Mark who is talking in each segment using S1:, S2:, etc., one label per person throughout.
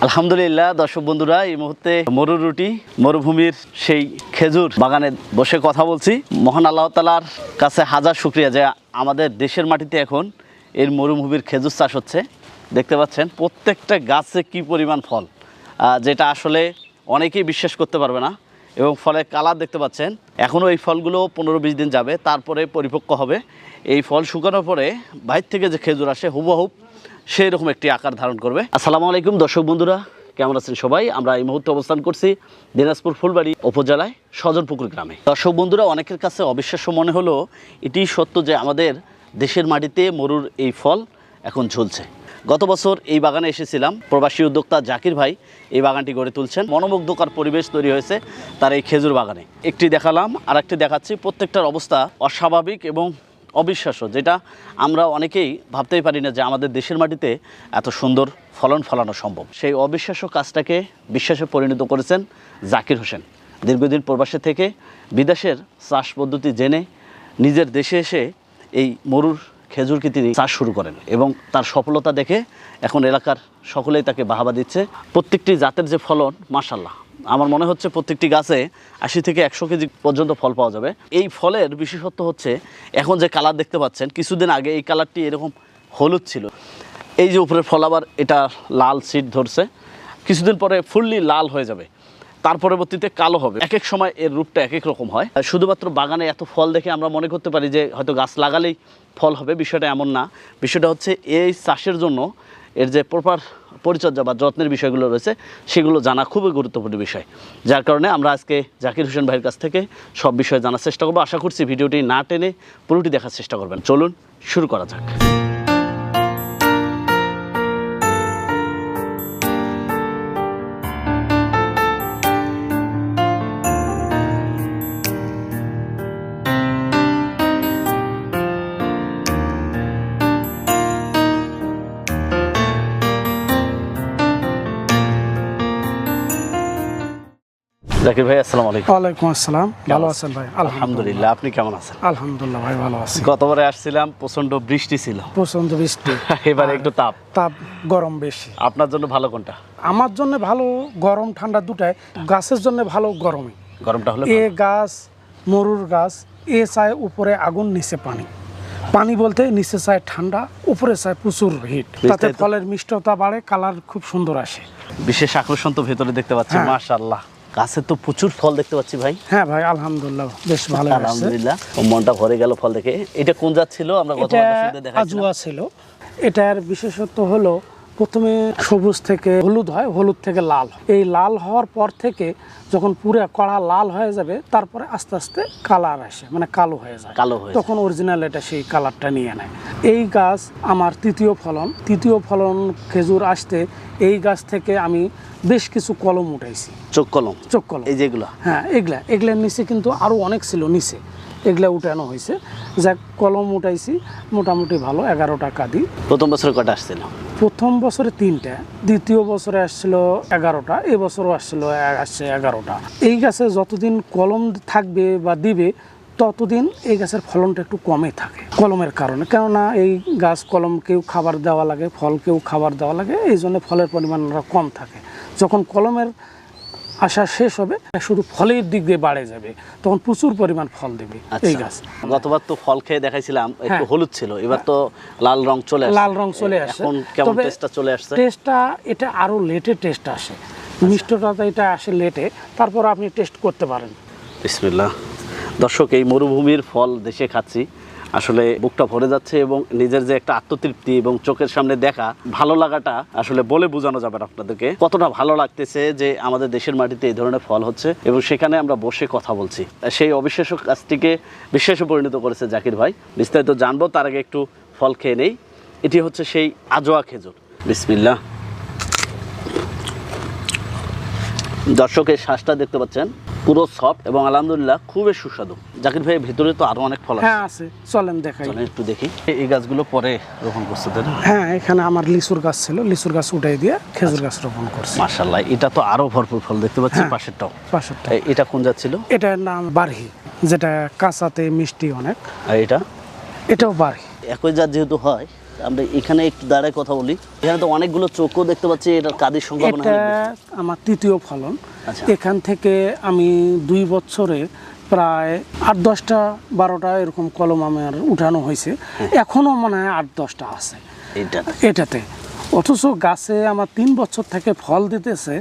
S1: আলহামদুলিল্লাহ দর্শক বন্ধুরা, এই মুহূর্তে মরুরুটি মরুভূমির সেই খেজুর বাগানে বসে কথা বলছি। মহান আল্লাহ তাআলার কাছে হাজার শুকরিয়া যে আমাদের দেশের মাটিতে এখন এর মরুভূমির খেজুর চাষ হচ্ছে। দেখতে পাচ্ছেন প্রত্যেকটা গাছে কি পরিমাণ ফল, যেটা আসলে অনেকেই বিশ্বাস করতে পারবে না। এবং ফলের কালার দেখতে পাচ্ছেন, এখনও এই ফলগুলো 15-20 দিন যাবে, তারপরে পরিপক্ক হবে। এই ফল শুকানোর পরে বাইরে থেকে যে খেজুর আসে হুবহুব সেই রকম একটি আকার ধারণ করবে। আসসালামু আলাইকুম দর্শক বন্ধুরা, কেমন আছেন সবাই? আমরা এই মুহূর্তে অবস্থান করছি দিনাজপুর ফুলবাড়ি উপজেলায় সজনপুকুর গ্রামে। দর্শক বন্ধুরা, অনেকের কাছে অবিশ্বাস্য মনে হলো এটি সত্য যে আমাদের দেশের মাটিতে মরুর এই ফল এখন ঝুলছে। গত বছর এই বাগানে এসেছিলাম, প্রবাসী উদ্যোক্তা জাকির ভাই এই বাগানটি গড়ে তুলছেন। মনোমুগ্ধকর পরিবেশ তৈরি হয়েছে তার এই খেজুর বাগানে। একটি দেখালাম, আর একটি দেখাচ্ছি। প্রত্যেকটার অবস্থা অস্বাভাবিক এবং অবিশ্বাস্য, যেটা আমরা অনেকেই ভাবতেই পারি না যে আমাদের দেশের মাটিতে এত সুন্দর ফলন ফলানো সম্ভব। সেই অবিশ্বাস্য কাজটাকে বিশ্বাসে পরিণত করেছেন জাকির হোসেন। দীর্ঘদিন প্রবাসে থেকে বিদেশের চাষ পদ্ধতি জেনে নিজের দেশে এসে এই মরুর খেজুরকে তিনি চাষ শুরু করেন এবং তার সফলতা দেখে এখন এলাকার সকলেই তাকে বাহাবা দিচ্ছে। প্রত্যেকটি জাতের যে ফলন, মাশাআল্লাহ, আমার মনে হচ্ছে প্রত্যেকটি গাছে 80 থেকে 100 কেজি পর্যন্ত ফল পাওয়া যাবে। এই ফলের বিশেষত্ব হচ্ছে এখন যে কালার দেখতে পাচ্ছেন, কিছুদিন আগে এই কালারটি এরকম হলুদ ছিল। এই যে উপরের ফল আবার এটা লাল সিড ধরছে, কিছুদিন পরে ফুললি লাল হয়ে যাবে, তার পরবর্তীতে কালো হবে। এক এক সময় এর রূপটা এক এক রকম হয়। শুধুমাত্র বাগানে এত ফল দেখে আমরা মনে করতে পারি যে হয়তো গাছ লাগালেই ফল হবে, বিষয়টা এমন না। বিষয়টা হচ্ছে এই চাষের জন্য এর যে প্রপার পরিচর্যা বা যত্নের বিষয়গুলো রয়েছে সেগুলো জানা খুবই গুরুত্বপূর্ণ বিষয়। যার কারণে আমরা আজকে জাকির হোসেন ভাইয়ের কাছ থেকে সব বিষয় জানার চেষ্টা করবো। আশা করছি ভিডিওটি না টেনে পুরোটি দেখার চেষ্টা করবেন। চলুন শুরু করা যাক। জাকির ভাই, আসসালামু আলাইকুম।
S2: ওয়ালাইকুম আসসালাম। ভালো আছেন ভাই?
S1: আলহামদুলিল্লাহ, আপনি কেমন আছেন?
S2: আলহামদুলিল্লাহ ভাই, ভালো আছি।
S1: গতবারে আসছিলাম, প্রচন্ড বৃষ্টি ছিল,
S2: প্রচন্ড বৃষ্টি।
S1: এবারে একটু তাপ
S2: গরম বেশি।
S1: আপনার জন্য ভালো কোনটা?
S2: আমার জন্য ভালো গরম ঠান্ডা দুটাই। গাছের জন্য ভালো গরমই।
S1: গরমটা হলে
S2: এ গাছ মরুর গাছ, এ চায় উপরে আগুন, নিচে পানি। পানি বলতে নিচে চায় ঠান্ডা, উপরে চায় প্রচুর হিট। তাতে ফলের মিষ্টতা বাড়ে, কালার খুব সুন্দর আসে।
S1: বিশেষ আকর্ষণ তো ভেতরে দেখতে পাচ্ছি, মাশাআল্লাহ। গাছে তো প্রচুর ফল দেখতে পাচ্ছি ভাই।
S2: হ্যাঁ ভাই, আলহামদুলিল্লাহ বেশ ভালো।
S1: আলহামদুলিল্লাহ, মনটা ভরে গেল ফল দেখে। এটা কোন জাত ছিল? আমরা গতবার দেখাইছিলাম
S2: আজুয়া ছিল। এটার বিশেষত্ব হলো প্রথমে সবুজ থেকে হলুদ হয়, হলুদ থেকে লাল হয়। এই লাল হওয়ার পর থেকে যখন পুরো কড়া লাল হয়ে যাবে, তারপরে আস্তে আস্তে কালার আসে, মানে কালো হয়ে যায়। তখন অরিজিনাল এটা সেই কালারটা নিয়ে নেয়। এই গাছ আমার তৃতীয় ফলন খেজুর আসতে এই গাছ থেকে আমি বেশ কিছু কলম উঠাইছি। চোখ কলম এই যেগুলো, হ্যাঁ, এগুলার নিচে কিন্তু আরো অনেক ছিল, নিচে এগুলা উঠানো হয়েছে। যাক, কলম উঠাইছি মোটামুটি ভালো। 11টা কাঁদি।
S1: প্রথম বছরে কটা আসছিল?
S2: প্রথম বছরে 3টা, দ্বিতীয় বছরে আসছিল 11টা, এবছরও আসছে 11টা। এই গাছে যতদিন কলম থাকবে বা দিবে ততদিন এই গাছের ফলনটা একটু কমে থাকে কলমের কারণে। কেননা এই গাছ কলমকেও খাবার দেওয়া লাগে, ফলকেও খাবার দেওয়া লাগে, এই জন্য ফলের পরিমাণটা কম থাকে। যখন কলমের আশা শেষ হবে, শুধু ফলের দিক দিয়ে বাড়ে যাবে, তখন প্রচুর পরিমাণ ফল দেবে এই গাছ।
S1: গতবার তো ফল খেয়ে দেখাইছিলাম একটু হলুদ ছিল, এবার তো লাল রং চলে আসছে। এখন কেমন টেস্টটা চলে আসছে?
S2: টেস্টটা এটা আরো লেটে টেস্ট আসে, মিষ্টতা এটা আসে লেটে, তারপর আপনি টেস্ট করতে পারেন।
S1: বিসমিল্লাহ। দর্শক, এই মরুভূমির ফল দেশে খাচ্ছি, আসলে বুকটা ভরে যাচ্ছে এবং নিজের যে একটা আত্মতৃপ্তি এবং চোখের সামনে দেখা ভালো লাগাটা আসলে বলে বোঝানো যাবে না আপনাদেরকে কতটা ভালো লাগতেছে যে আমাদের দেশের মাটিতে এই ধরনের ফল হচ্ছে এবং সেখানে আমরা বসে কথা বলছি। সেই অবিশ্বাস্য কাজটিকে বিশ্বাসে পরিণত করেছে জাকির ভাই। বিস্তারিত জানবো, তার আগে একটু ফল খেয়ে নেই। এটি হচ্ছে সেই আজোয়া খেজুর। বিসমিল্লাহ। দর্শক, এই শ্বাসটা দেখতে পাচ্ছেন পুরো সফট এবং আলহামদুলিল্লাহ খুবই সুস্বাদু। জাকির ভাই, ভিতরে তো আরো অনেক ফল
S2: আছে, চলেন দেখাই।
S1: চলেন একটু দেখি। এই গাছগুলো পরে রোপণ করছে তাই না?
S2: হ্যাঁ, এখানে আমার লিচুর গাছ ছিল, লিচুর গাছ উঠাই দিয়ে খেজুর গাছ রোপণ করছি।
S1: মাশাআল্লাহ, এটা তো আরো ভরপুর ফল দেখতে পাচ্ছি। পাশেরটাও। এটা কোন জাত ছিল?
S2: এটার নাম বারহি, যেটা কাঁচাতে মিষ্টি অনেক।
S1: আর এটাও
S2: বারহি।
S1: একই জাত যেহেতু হয়, আমরা এখানে একটু দাঁড়ায় কথা বলি। এখানে তো অনেকগুলো চোখও দেখতে পাচ্ছি, এটার কাদের সংখ্যা মনে
S2: এটা
S1: হয়
S2: আমার তৃতীয় ফলন।
S1: আচ্ছা।
S2: এখান থেকে আমি 2 বছরে প্রায় 8-10টা 12টা এরকম কলম আমার উঠানো হয়েছে, এখনো মনে হয় 8-10টা আছে এটাতে। অথচ গাছে আমার 3 বছর থেকে ফল দিতেছে,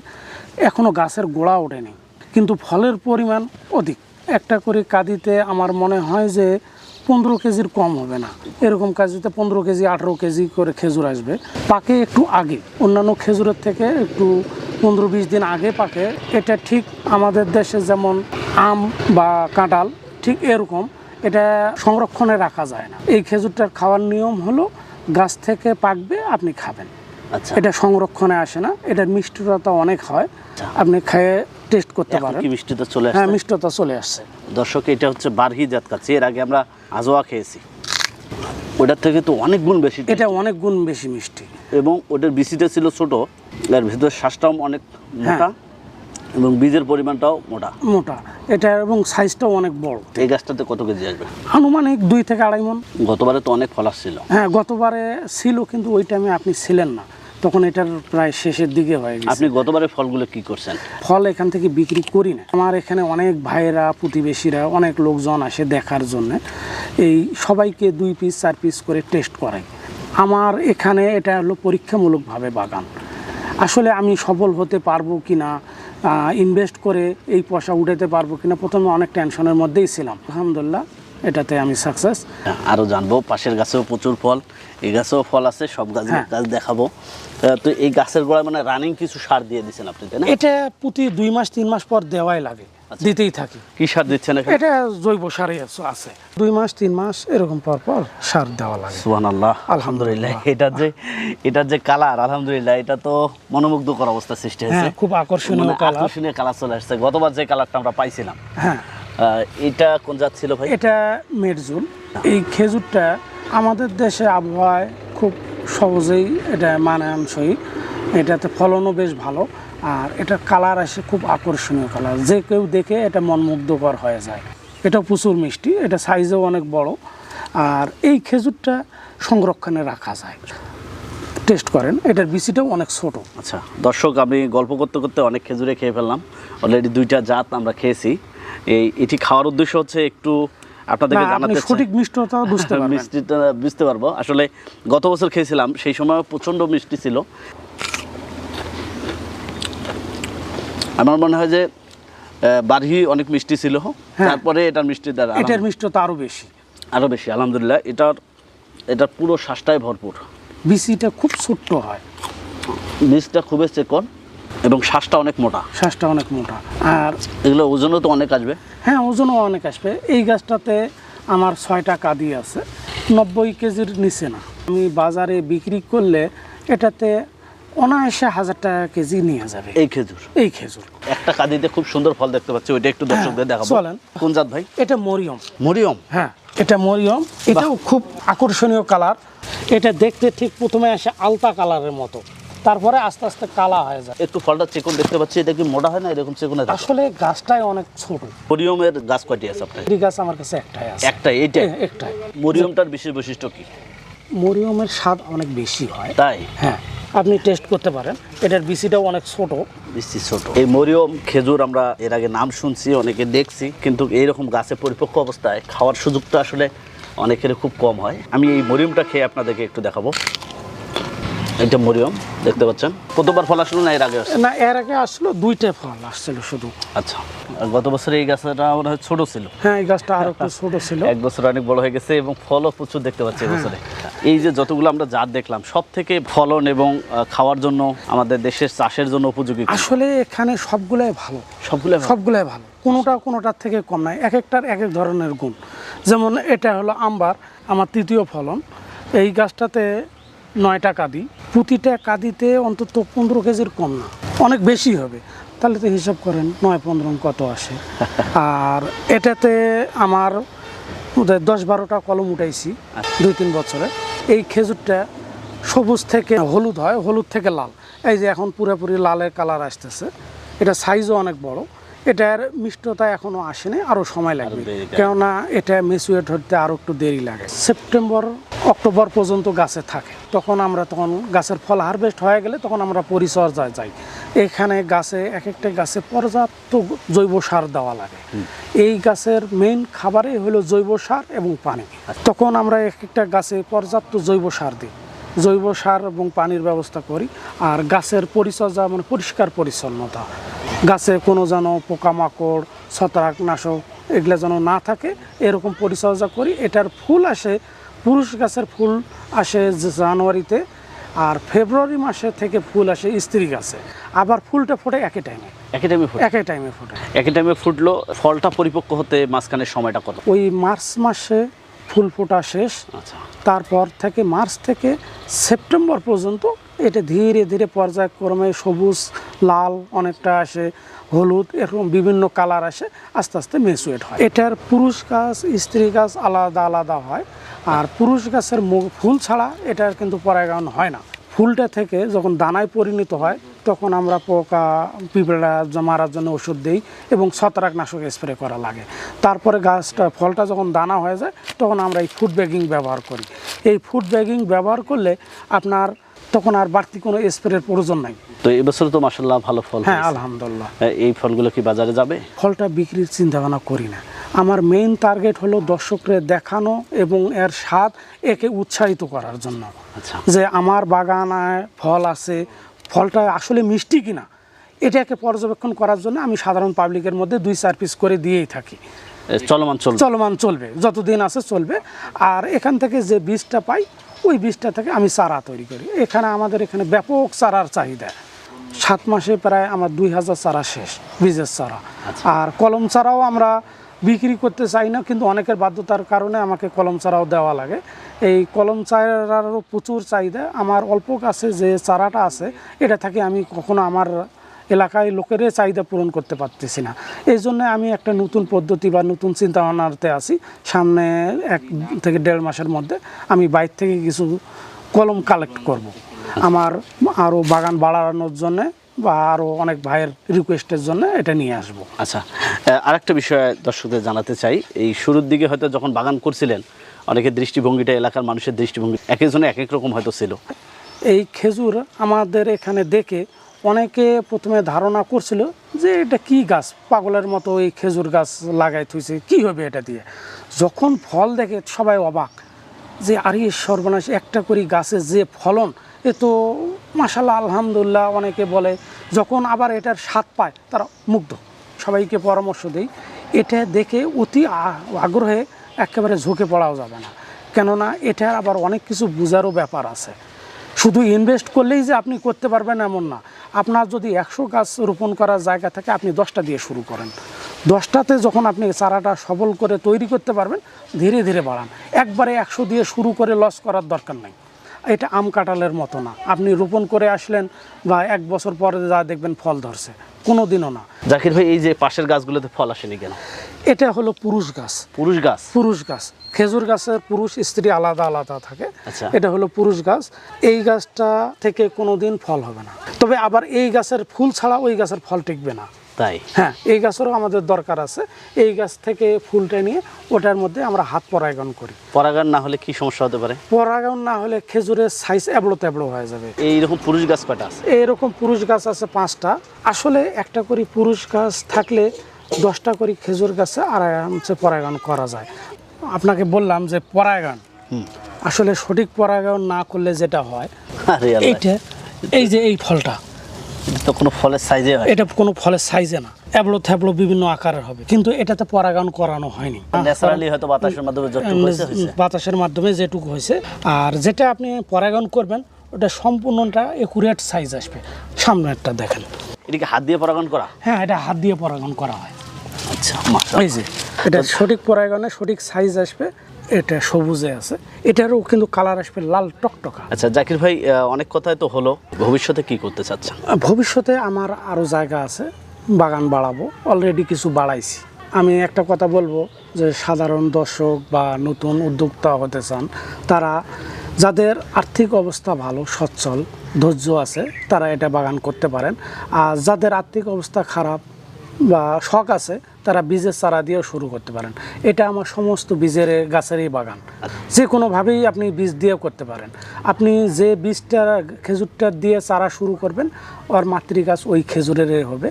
S2: এখনো গাছের গোড়া ওঠেনি, কিন্তু ফলের পরিমাণ অধিক। একটা করে কাঁদিতে আমার মনে হয় যে 15 কেজির কম হবে না, এরকম কাজিতে 15 কেজি 18 কেজি করে খেজুর আসবে। পাকে একটু আগে, অন্যান্য খেজুরের থেকে একটু 15-20 দিন আগে পাকে। এটা ঠিক আমাদের দেশে যেমন আম বা কাঁঠাল, ঠিক এরকম এটা সংরক্ষণে রাখা যায় না। এই খেজুরটার খাওয়ার নিয়ম হলো গাছ থেকে পাকবে, আপনি খাবেন।
S1: আচ্ছা,
S2: এটা সংরক্ষণে আসে না, এটার মিষ্টতা অনেক হয়, আপনি খেয়ে টেস্ট করতে
S1: এখন
S2: পারেন।
S1: কি মিষ্টিটা চলে
S2: হ্যাঁ,
S1: আসছে?
S2: মিষ্টতা চলে আসছে।
S1: দর্শক, এটা হচ্ছে বারহি জাত কাচ্চি। এর আগে আমরা আজোয়া খেয়েছি, ওটার থেকে তো অনেক গুণ বেশি
S2: এটা অনেক গুণ বেশি মিষ্টি।
S1: এবং ওটার বিচিটা ছিল ছোট, এর ভিতর শ্বাসটাও অনেক মোটা এবং বীজের পরিমাণটাও মোটা
S2: এটা, এবং সাইজটাও অনেক বড়।
S1: এই গাছটাতে কত কেজি আসবে?
S2: আনুমানিক 2 থেকে 2.5 মণ।
S1: গতবারে তো অনেক ফল আসছিল।
S2: হ্যাঁ, গতবারে ছিল, কিন্তু ওই টাইমে আপনি ছিলেন না, তখন এটার প্রায় শেষের দিকে হয়ে গেছে।
S1: আপনি গতবারে ফলগুলো কি করছেন?
S2: ফল এখান থেকে বিক্রি করি না। আমার এখানে অনেক ভাইয়েরা, প্রতিবেশীরা, অনেক লোকজন আসে দেখার জন্য। এই সবাইকে 2 পিস 4 পিস করে টেস্ট করাই। আমার এখানে এটা হলো পরীক্ষামূলকভাবে বাগান। আসলে আমি সফল হতে পারবো কি না, ইনভেস্ট করে এই পয়সা উঠাতে পারবো কিনা, প্রথমে অনেক টেনশনের মধ্যেই ছিলাম। আলহামদুলিল্লাহ, এটাতে আমি সাকসেস।
S1: আরও জানবো, পাশের গাছেও প্রচুর ফল, এই গাছেও ফল আছে, সব গাছ দেখাবো। তো এই গাছের গোড়ায় মানে রানিং কিছু সার দিয়ে দিচ্ছেন আপনি, তাই না?
S2: এটা প্রতি 2 মাস 3 মাস পর দেওয়াই লাগে, দিতেই থাকি।
S1: কি সার দিচ্ছেন এখানে?
S2: এটা জৈব সারই আছে, 2 মাস 3 মাস এরকম পর পর সার দেওয়া লাগে।
S1: সুবহানাল্লাহ, আলহামদুলিল্লাহ। এটার যে কালার, আলহামদুলিল্লাহ, এটা তো মনোমুগ্ধকর অবস্থা সৃষ্টি হয়েছে।
S2: হ্যাঁ, খুব আকর্ষণীয় কালার।
S1: আকর্ষণীয় কালার চলে আসছে। গতবার যে কালারটা আমরা পাইছিলাম,
S2: হ্যাঁ,
S1: এটা কোন জাত ছিল ভাই?
S2: এটা মেরজুল। এই খেজুরটা আমাদের দেশে আবহাওয়ায় খুব সহজেই এটা মানানসই, এটাতে ফলনও বেশ ভালো, আর এটার কালার আসে খুব আকর্ষণীয় কালার, যে কেউ দেখে এটা মনমুগ্ধকর হয়ে যায়। এটা প্রচুর মিষ্টি, এটা সাইজেও অনেক বড়, আর এই খেজুরটা সংরক্ষণে রাখা যায়। টেস্ট করেন, এটার বিচিটাও অনেক ছোট।
S1: আচ্ছা দর্শক, আমি গল্প করতে করতে অনেক খেজুরে খেয়ে ফেললাম। অলরেডি 2টা জাত আমরা খেয়েছি। এটি খাওয়ার উদ্দেশ্য হচ্ছে একটু আপনাদেরকে জানাতে চাই,
S2: সঠিক মিষ্টতা বুঝতে পারবেন।
S1: মিষ্টিটা বুঝতে পারবো। আসলে গত বছর খেয়েছিলাম, সেই সময় প্রচণ্ড মিষ্টি ছিল। আমার মনে হয় যে বারহি অনেক মিষ্টি ছিল, তারপরে এটার মিষ্টিটা,
S2: এটার মিষ্টতা আরো বেশি।
S1: আলহামদুলিল্লাহ। এটার পুরো শ্বাসটাই ভরপুর,
S2: বিচিটা খুব ছোট্ট হয়,
S1: বীজটা খুবই চিকন এবং শ্বাসটা অনেক মোটা।
S2: আর
S1: এগুলো ওজনও তো অনেক আসবে।
S2: হ্যাঁ, ওজনও অনেক আসবে। এই গাছটাতে আমার 6টা কাঁদি আছে, 90 কেজির নিচে না। আমি বাজারে বিক্রি করলে এটাতে অনায়াসে 1000 টাকা কেজি নিয়ে যাবে। এই খেজুর
S1: একটা কাঁদিতে খুব সুন্দর ফল দেখতে পাচ্ছি, ওইটা একটু দর্শকদের দেখাবো।
S2: চলেন।
S1: কোন জাত ভাই?
S2: এটা মরিয়ম। হ্যাঁ, এটা মরিয়ম। এটাও খুব আকর্ষণীয় কালার। এটা দেখতে ঠিক প্রথমে আসে আলতা কালারের মতো, তারপরে আস্তে আস্তে কালা হয়ে যায়।
S1: একটু ফলটা চিকন দেখতে পাচ্ছি, এটা কি মোটা হয় না এরকম চিকন?
S2: আসলে গাছটাই অনেক ছোট।
S1: মরিয়মের গাছ কয়টি আছে আপনার?
S2: এই গাছ আমার কাছে একটাই আছে। একটাই।
S1: মরিয়মটার বিশেষ বৈশিষ্ট্য কি?
S2: মরিয়মের স্বাদ অনেক বেশি হয়।
S1: তাই?
S2: হ্যাঁ, আপনি টেস্ট করতে পারেন। এটার বিচিটাও অনেক ছোট।
S1: এই মরিয়ম খেজুর আমরা এর আগে নাম শুনছি, অনেকে দেখছি, কিন্তু এইরকম গাছে পরিপক্ক অবস্থায় খাওয়ার সুযোগটা আসলে অনেকের খুব কম হয়। আমি এই মরিয়মটা খেয়ে আপনাদেরকে একটু দেখাবো। এটা মরিয়ম দেখতে পাচ্ছেন। কতবার ফল আসলো না এর আগে?
S2: না, এর আগে আসলো 2টা ফল আসছিল শুধু।
S1: আচ্ছা, গত বছর এই গাছটা মনে হয় ছোট ছিল।
S2: হ্যাঁ, এই গাছটা আরো একটু ছোট ছিল।
S1: এক বছর অনেক বড় হয়ে গেছে এবং ফলও প্রচুর দেখতে পাচ্ছি এবছরে। এই যে যতগুলো আমরা জাত দেখলাম, সব থেকে ফলন এবং খাওয়ার জন্য, আমাদের দেশের চাষের জন্য উপযোগী
S2: আসলে এখানে সবগুলাই ভালো। কোনোটার থেকে কম নাই। এক একটার এক এক ধরনের গুণ। যেমন এটা হলো আমবার, আমার 3য় ফলন। এই গাছটাতে 9টা কাঁদি, প্রতিটা কাঁদিতে অন্তত 15 কেজির কম না, অনেক বেশি হবে। তাহলে তো হিসাব করেন 9-15 কত আসে। আর এটাতে আমার 10-12টা কলম উঠাইছি 2-3 বছরে। এই খেজুরটা সবুজ থেকে হলুদ হয়, হলুদ থেকে লাল। এই যে এখন পুরোপুরি লালের কালার আসতেছে। এটা সাইজও অনেক বড়। এটার মিষ্টতা এখনো আসেনি, আরো সময় লাগবে,
S1: দেরি লাগবে।
S2: কেননা এটা ম্যাচুরেট হতে আরো একটু দেরি লাগে। সেপ্টেম্বর অক্টোবর পর্যন্ত গাছে থাকে, তখন গাছের ফল হারভেস্ট হয়ে গেলে তখন আমরা পরিচর্যায় যাই। এখানে গাছে এক একটা গাছে পর্যাপ্ত জৈব সার দেওয়া লাগে। এই গাছের মেইন খাবারই হলো জৈব সার এবং পানি। তখন আমরা এক একটা গাছে পর্যাপ্ত জৈব সার দিই, জৈব সার এবং পানির ব্যবস্থা করি। আর গাছের পরিচর্যা মানে পরিষ্কার পরিচ্ছন্নতা, গাছে কোনো যেন পোকামাকড় ছত্রাকনাশক এগুলো যেন না থাকে এরকম পরিচর্যা করি। এটার ফুল আসে, পুরুষ গাছের ফুল আসে জানুয়ারিতে, আর ফেব্রুয়ারি মাসে থেকে ফুল আসে স্ত্রী গাছে। আবার ফুলটা ফোটে একই টাইমে,
S1: একই টাইমে ফুটে?
S2: একই টাইমে ফোটে।
S1: একই টাইমে ফুটলো, ফলটা পরিপক্ক হতে মাঝখানের সময়টা কত?
S2: ওই মার্চ মাসে ফুল ফোটা শেষ,
S1: আচ্ছা,
S2: তারপর থেকে মার্চ থেকে সেপ্টেম্বর পর্যন্ত এটা ধীরে ধীরে পর্যায়ক্রমে সবুজ, লাল, অনেকটা আসে হলুদ, এরকম বিভিন্ন কালার আসে, আস্তে আস্তে ম্যাচুরেট হয়। এটার পুরুষ গাছ স্ত্রী গাছ আলাদা আলাদা হয়। আর পুরুষ গাছের ফুল ছাড়া এটার কিন্তু পরাগায়ন হয় না। ফুলটা থেকে যখন দানায় পরিণত হয় তখন আমরা পোকা পিঁপড়া মারার জন্য ওষুধ দিই এবং ছত্রাকনাশক স্প্রে করা লাগে। তারপরে ফলটা যখন দানা হয়ে যায় তখন আমরা এই ফুড ব্যাগিং ব্যবহার করি। এই ফুড ব্যাগিং ব্যবহার করলে আপনার তখন আর বাড়তি কোনো স্প্রের প্রয়োজন নাই।
S1: তো এবছর তো মাশাআল্লাহ ভালো ফল
S2: হ্যাঁ,
S1: হয়েছে।
S2: আলহামদুলিল্লাহ।
S1: এই ফলগুলো কি বাজারে যাবে?
S2: ফলটা বিক্রির চিন্তা ভাবনা করি না। আমার মেইন টার্গেট হলো দর্শকদের দেখানো এবং এর স্বাদ একে উৎসাহিত করার জন্য,
S1: আচ্ছা,
S2: যে আমার বাগানে ফল আছে, ফলটা আসলে মিষ্টি কিনা এটাকে পর্যবেক্ষণ করার জন্য আমি সাধারণ পাবলিকের মধ্যে 2-4 পিস করে দিয়েই থাকি। চলমান চলবে, যতদিন আছে চলবে। আর এখান থেকে যে বীজটা পাই ওই বীজটা থেকে আমি চারা তৈরি করি। আমাদের এখানে ব্যাপক চারার চাহিদা। 7 মাসে প্রায় আমার 2000 চারা শেষ, বীজের চারা। আর কলম চারাও আমরা বিক্রি করতে চাই না, কিন্তু অনেকের বাধ্যতার কারণে আমাকে কলম চারাও দেওয়া লাগে। এই কলম চারারও প্রচুর চাহিদা। আমার অল্প গাছে যে চারাটা আছে এটা থেকে আমি কখনো আমার এলাকায় লোকের চাহিদা পূরণ করতে পারতেছি না। এই জন্য আমি একটা নতুন পদ্ধতি বা নতুন চিন্তা ভাবনাতে আছি। সামনে 1 থেকে 1.5 মাসের মধ্যে আমি বাইরে থেকে কিছু কলম কালেক্ট করব, আমার আরও বাগান বাড়ানোর জন্যে বা আরও অনেক ভাইয়ের রিকোয়েস্টের জন্য এটা নিয়ে আসব।
S1: আচ্ছা, আরেকটা বিষয় দর্শকদের জানাতে চাই। এই শুরুর দিকে হয়তো যখন বাগান করছিলেন অনেকের দৃষ্টিভঙ্গিটা, এলাকার মানুষের দৃষ্টিভঙ্গি এক একজনে এক এক রকম হয়তো ছিল।
S2: এই খেজুর আমাদের এখানে দেখে অনেকে প্রথমে ধারণা করছিল যে এটা কি গাছ, পাগলের মতো এই খেজুর গাছ লাগাই থুইছে, কি হবে এটা দিয়ে। যখন ফল দেখে সবাই অবাক, যে আরে সর্বনাশ, একটা করে গাছে যে ফলন, এ তো মাশাআল্লাহ আলহামদুলিল্লাহ অনেকে বলে। যখন আবার এটার স্বাদ পায় তারা মুগ্ধ। সবাইকে পরামর্শ দেই, এটা দেখে অতি আগ্রহে একেবারে ঝুঁকে পড়াও যাবে না, কেননা এটার আবার অনেক কিছু বোঝারও ব্যাপার আছে। শুধু ইনভেস্ট করলেই যে আপনি করতে পারবেন এমন না। আপনার যদি 100 গাছ রোপণ করার জায়গা থাকে আপনি 10টা দিয়ে শুরু করেন। 10টাতে যখন আপনি চারাটা সবল করে তৈরি করতে পারবেন ধীরে ধীরে বাড়ান। একবারে 100 দিয়ে শুরু করে লস করার দরকার নাই। এটা আম কাঁঠালের মতো না, আপনি রোপণ করে আসলেন বা 1 বছর পরে যা দেখবেন ফল ধরছে, কোনো দিনও না।
S1: জাকির ভাই, এই যে পাশের গাছগুলোতে ফল আসেনি কেন?
S2: এটা হলো পুরুষ গাছ।
S1: পুরুষ গাছ?
S2: পুরুষ গাছ। খেজুর গাছের পুরুষ স্ত্রী আলাদা আলাদা থাকে।
S1: আচ্ছা,
S2: এটা হলো পুরুষ গাছ। এই গাছটা থেকে কোনো দিন ফল হবে না, তবে আবার এই গাছের ফুল ছাড়া ওই গাছের ফল টিকবে না।
S1: তাই?
S2: হ্যাঁ, এই গাছেরও আমাদের দরকার আছে। এই গাছ থেকে ফুলটা নিয়ে ওটার মধ্যে আমরা হাত পরাগায়ন করি।
S1: পরাগায়ন না হলে কি সমস্যা হতে পারে?
S2: পরাগায়ন না হলে খেজুরের সাইজ এবড়ো তেবড়ো হয়ে যাবে।
S1: এইরকম পুরুষ গাছ কয়টা আছে?
S2: এইরকম পুরুষ গাছ আছে 5টা। আসলে একটা করে পুরুষ গাছ থাকলে 10টা করে খেজুর গাছে আরামসে পরাগায়ন করা যায়। আপনাকে বললাম যে পরাগায়ন, আসলে সঠিক পরাগায়ন না করলে যেটা হয়,
S1: আরে আল্লাহ,
S2: এইটা এই যে এই ফলটা,
S1: এটা তো কোনো ফলের সাইজে হয়?
S2: এটা কোনো ফলের সাইজে না, এবড়ো থেবড়ো বিভিন্ন আকারের হবে, কিন্তু এটাতে পরাগায়ন করানো হয়নি।
S1: ন্যাচারালি হয়তো বাতাসের মাধ্যমে যতটুকু হয়েছে হয়েছে।
S2: বাতাসের মাধ্যমে যেটুকু হয়েছে। আর যেটা আপনি পরাগায়ন করবেন ওটা সম্পূর্ণটা একুরেট সাইজ আসবে। সামনেরটা দেখেন,
S1: এটাকে হাত দিয়ে পরাগায়ন করা?
S2: হ্যাঁ, এটা হাত দিয়ে পরাগায়ন করা হয়।
S1: আচ্ছা,
S2: এই যে এটা সঠিক পরাগায়নে সঠিক সাইজ আসবে। এটা সবুজে আছে, এটারও কিন্তু কালার আসবে লাল টকটকা।
S1: আচ্ছা জাকির ভাই, অনেক কথাই তো হলো, ভবিষ্যতে কি করতে চাচ্ছেন?
S2: ভবিষ্যতে আমার আরও জায়গা আছে, বাগান বাড়াবো, অলরেডি কিছু বাড়াইছি। আমি একটা কথা বলবো যে সাধারণ দর্শক বা নতুন উদ্যোক্তা হতে চান, তারা যাদের আর্থিক অবস্থা ভালো, সচ্ছল, ধৈর্য আছে, তারা এটা বাগান করতে পারেন। আর যাদের আর্থিক অবস্থা খারাপ, বা শখ আছে তারা বীজের চারা দিয়েও শুরু করতে পারেন। এটা আমার সমস্ত বীজের গাছেরই বাগান, যে কোনোভাবেই আপনি বীজ দিয়েও করতে পারেন। আপনি যে বীজটা খেজুরটা দিয়ে চারা শুরু করবেন ওর মাতৃ গাছ ওই খেজুরেরই হবে।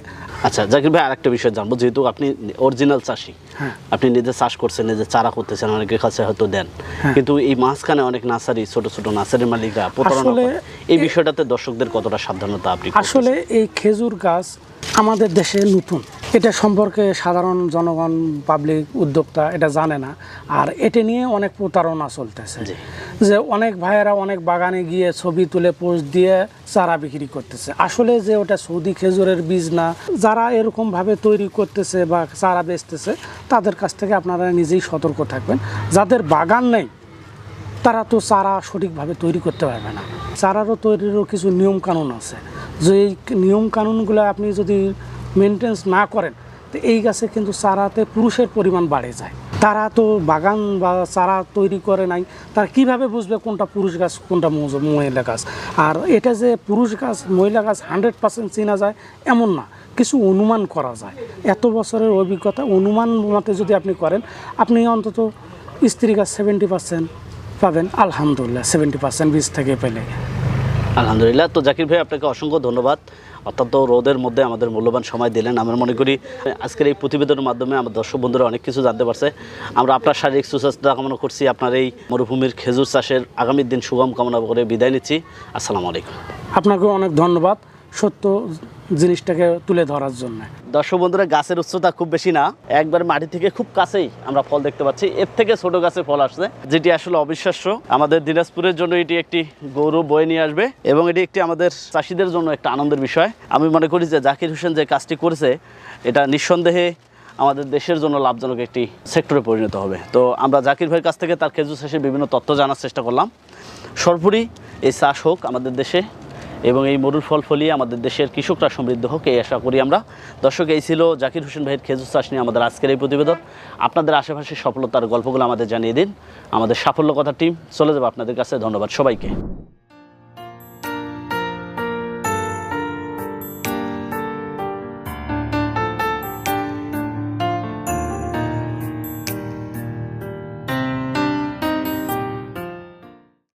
S1: আচ্ছা জাকির ভাই, আরেকটা বিষয় জানবো, যেহেতু আপনি অরিজিনাল চাষি,
S2: হ্যাঁ।
S1: আপনি নিজে চাষ করছেন, নিজে চারা করতেছেন, অনেকের কাছে হয়তো দেন, কিন্তু এই মাঝখানে অনেক নার্সারি, ছোট ছোট নার্সারির মালিকরা প্রতারণা
S2: আসলে
S1: করে। এই বিষয়টাতে দর্শকদের কতটা সাবধানতা আপনি করতেছেন?
S2: আসলে এই খেজুর গাছ আমাদের দেশে নতুন, এটা সম্পর্কে সাধারণ জনগণ, পাবলিক, উদ্যোক্তা এটা জানে না। আর এটা নিয়ে অনেক প্রতারণা চলতেছে, যে অনেক ভাইয়েরা অনেক বাগানে গিয়ে ছবি তুলে পোস্ট দিয়ে চারা বিক্রি করতেছে। আসলে যে ওটা সৌদি খেজুরের বীজ না, যারা এরকমভাবে তৈরি করতেছে বা চারা বেচতেছে তাদের কাছ থেকে আপনারা নিজেই সতর্ক থাকবেন। যাদের বাগান নেই তারা তো চারা সঠিকভাবে তৈরি করতে পারবে না। চারারও তৈরিরও কিছু নিয়মকানুন আছে, যে এই নিয়মকানুনগুলো আপনি যদি মেনটেন্স না করেন তো এই গাছে কিন্তু চারাতে পুরুষের পরিমাণ বাড়ে যায়। তারা তো বাগান বা চারা তৈরি করে নাই, তারা কিভাবে বুঝবে কোনটা পুরুষ গাছ কোনটা মহিলা গাছ? আর এটা যে পুরুষ গাছ মহিলা গাছ 100% চেনা যায় এমন না, কিছু অনুমান করা যায়। এত বছরের অভিজ্ঞতা অনুমান মতে যদি আপনি করেন, আপনি অন্তত স্ত্রী গাছ 70% পাবেন আলহামদুলিল্লাহ, 70% বীজ থেকে পেলে।
S1: আলহামদুলিল্লাহ। তো জাকির ভাই, আপনাকে অসংখ্য ধন্যবাদ। অত্যন্ত রোদের মধ্যে আমাদের মূল্যবান সময় দিলেন। আমরা মনে করি আজকের এই প্রতিবেদনের মাধ্যমে আমার দর্শক বন্ধুরা অনেক কিছু জানতে পারছে। আমরা আপনার শারীরিক সুস্বাস্থ্য কামনা করছি, আপনার এই মরুভূমির খেজুর চাষের আগামী দিন সুগম কামনা করে বিদায় নিচ্ছি। আসসালামু আলাইকুম।
S2: আপনাকেও অনেক ধন্যবাদ সত্য জিনিসটাকে তুলে ধরার জন্য।
S1: দর্শক বন্ধুরা, গাছের উচ্চতা খুব বেশি না, একবার মাটি থেকে খুব কাছেই আমরা ফল দেখতে পাচ্ছি। এর থেকে ছোট গাছে ফল আসছে, যেটি আসলে অবিশ্বাস্য। আমাদের দিনাজপুরের জন্য এটি একটি গৌরব বয়ে নিয়ে আসবে এবং এটি একটি আমাদের চাষিদের জন্য একটা আনন্দের বিষয়। আমি মনে করি যে জাকির হোসেন যে কাজটি করেছে এটা নিঃসন্দেহে আমাদের দেশের জন্য লাভজনক একটি সেক্টরে পরিণত হবে। তো আমরা জাকির ভাইয়ের কাছ থেকে তার খেজুর চাষের বিভিন্ন তথ্য জানার চেষ্টা করলাম। সর্বোপরি এই চাষ হোক আমাদের দেশে এবং এই মরুর ফল ফলিয়ে আমাদের দেশের কৃষকরা সমৃদ্ধ হোক, এই আশা করি আমরা। দর্শক, এই ছিল জাকির হোসেন ভাইয়ের খেজুর চাষ নিয়ে আমাদের আজকের এই প্রতিবেদন। আপনাদের আশেপাশে সফলতার গল্পগুলো আমাদের জানিয়ে দিন। আমাদের সাফল্য কথা টিম চলে যাবে আপনাদের কাছে। ধন্যবাদ সবাইকে।